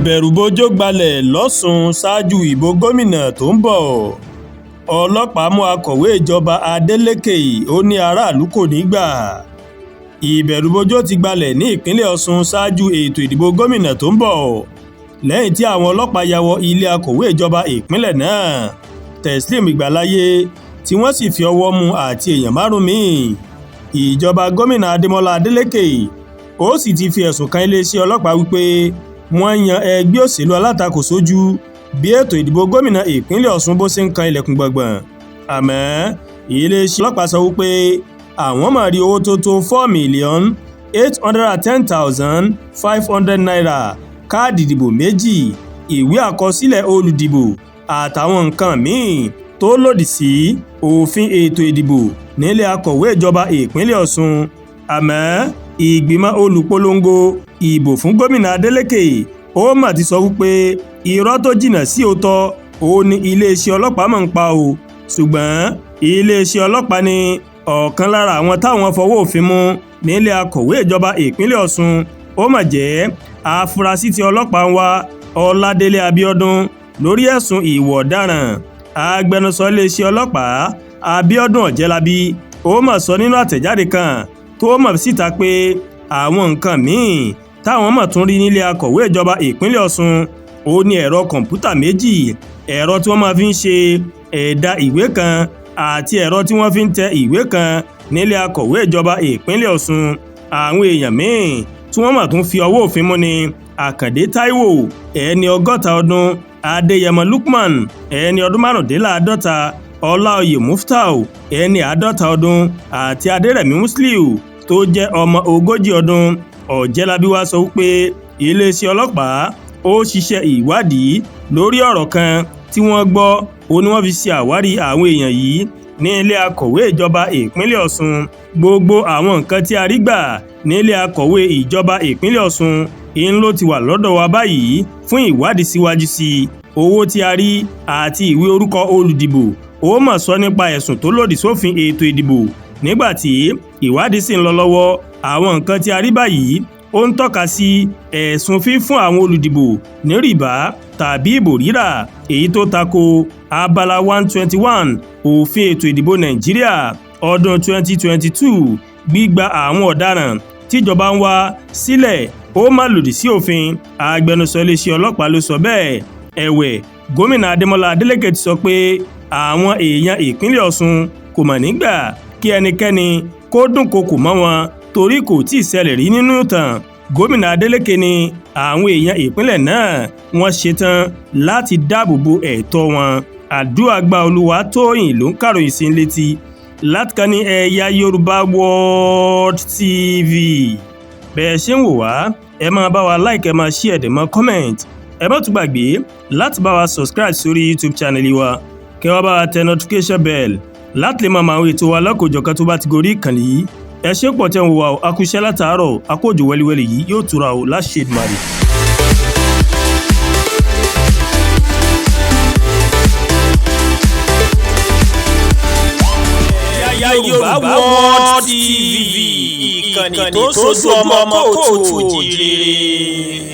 Ìbẹ Rù-Bojo Gbalẹ lọ́sùn ṣáájú ìbò gómìnà tó ń bọ̀. Ọlọ́pàá mú akọ̀wé ìjọba Adeleke, ó ní aráàlú kò ní gbà. Ìbẹ Rù-Bojo ti gbalẹ̀ ní ìpínlẹ̀ Ọ̀ṣun ṣáájú ètò ìdìbò gómìnà tó ń bọ̀. Lẹ́yìn tí àwọn ọlọ́pàá ya wọ ilé akọ̀wé ìjọba ìpínlẹ̀ náà, Teslim Ìgbàláyé, tí wọ́n sì fi ọwọ́ mú àti èèyàn 5 míì. Ìjọba gómìnà Adémọ́lá Adeleke, ó sì ti fi ẹ̀sùn kan iléeṣẹ́ ọlọ́pàá wípé wọ́n yan ẹgbẹ́ òṣèlú alátakò sójú bí ètò ìdìbò gómìnà ìpínlẹ̀ Ọ̀ṣun bó ṣe ń kan ilẹ̀kùn gbọ̀ngbọ̀n. Àmọ́ iléeṣẹ́ ọlọ́pàá sọ wípé àwọn máa rí owó tó tó 4,810,500 naira, káàdì ìdìbò 2, ìwé àkọsílẹ̀ olùdìbò àtàwọn nǹkan míì tó lòdì sí òfin ètò ìdìbò nílé akọ̀wé ìjọba ìpínlẹ̀ Ọ̀ṣun. Àmọ́ ìgbìmọ̀ olùpolongo ìbò fún gómìnà Adeleke, ó mà ti sọ wípé irọ́ tó jìnnà sí òótọ́ òun ni iléeṣẹ́ ọlọ́pàá máa ń pa o. Ṣùgbọ́n iléeṣẹ́ ọlọ́pàá ní ọ̀kan lára àwọn táwọn fọwọ́ òfin mú nílé akọ̀wé ìjọba ìpínlẹ̀ Ọ̀ṣun, ó mà jẹ́ afurasí tí ọlọ́pàá ń wá Ọládélé Abíọ́dún lórí ẹ̀sùn ìwà ọ̀daràn. Agbẹnusọ iléeṣẹ́ ọlọ́pàá Abíọ́dún Ọ̀jẹ́lábí, ó mà sọ nínú àtẹ̀jáde kan tó mọ̀ síta pé àwọn nǹkan míì táwọn mọ̀ tún rí nílé akọ̀wé ìjọba ìpínlẹ̀ Ọ̀ṣun, ó ní ẹ̀rọ kọ̀ǹpútà 2, ẹ̀rọ tí wọ́n máa fi ń ṣe ẹ̀dà ìwé kan àti ẹ̀rọ tí wọ́n fi ń tẹ ìwé kan nílé akọ̀wé ìjọba ìpínlẹ̀ Ọ̀ṣun. Àwọn èèyàn míì tí wọ́n mọ̀ tún fi ọwọ́ òfin mú ni Àkàndé Táíwò, ẹni 60 ọdún, Adéyẹmọ Lukman, ẹni ọdún 55, Ọláoyè Muftau, ẹni 50 ọdún, àti Adérẹ̀mí Musiliu, tó jẹ́ ọmọ 40 ọdún. Ọ̀jẹ́lábí wá sọ wípé iléeṣẹ́ ọlọ́pàá ó ṣiṣẹ́ ìwádìí lórí ọ̀rọ̀ kan tí wọ́n gbọ́, ó ní wọ́n fi ṣe àwárí àwọn èèyàn yìí ní ilé akọ̀wé ìjọba ìpínlẹ̀ Ọ̀ṣun. Gbogbo àwọn nǹkan tí a rí gbà ní ilé akọ̀wé ìjọba ìpínlẹ̀ Ọ̀ṣun ń ló ti wà lọ́dọ̀ wa báyìí fún ìwádìí síwájú sí i. Owó tí a rí àti ìwé orúkọ olùdìbò, ó mà sọ nípa ẹ̀sùn tó lòdì sófin ètò ìdìbò. Nígbà tí ìwádìí sì ń lọ lọ́wọ́, àwọn nǹkan tí a rí báyìí ó ń tọ́ka sí ẹ̀sùn fífún àwọn olùdìbò ní rìbá tàbí ìbò rírà, èyí tó tako abala 121 òfin ètò ìdìbò Nàìjíríà ọdún 2022. Gbígba àwọn ọ̀daràn tíjọba ń wá sílẹ̀ ó má lòdì sí òfin. Agbẹnusọ iléeṣẹ́ ọlọ́pàá ló sọ bẹ́ẹ̀. Ẹ̀wẹ̀, gómìnà Adémọ́lá Adeleke ti sọ pé àwọn èèyàn ìpínlẹ̀ Ọ̀ṣun kò mà nígbà kí ẹnikẹ́ni kó dúnkokò mọ́ wọn torí kò tí ì ṣẹlẹ̀ rí nínú ìtàn. Gómìnà Adeleke ní àwọn èèyàn ìpínlẹ̀ náà wọ́n ṣetán láti dáàbò bo ẹ̀tọ́ wọn. Àdúràgbà Olúwatóyìn ló ń kàròyìn sí létí láti kàn ní eyayorubaworldtv. Bẹ́ẹ̀ ṣe ń wò wá, ẹ máa bá wa like, ẹ máa share, ẹ máa comment. Ẹ má tún gbàgbé láti bá wa subscribe sórí YouTube channel wa, kẹ́ wá bá wa tẹ notification bell láti lè máa àwọn ètò wa lọ́kọ̀ọ́jọ̀kan tó bá ti gorí ìkànnì yìí. Ẹ ṣé pọ̀ tẹ́ ń wò wá o, a kú iṣẹ́ látàárọ̀, a kú òjò wẹ́líwẹ́lí yìí yóò tura o láṣẹ Èdùmàrè. eyayorubaworldtv, ìkànnì tó sojú ọmọ kóòtù òjìrè.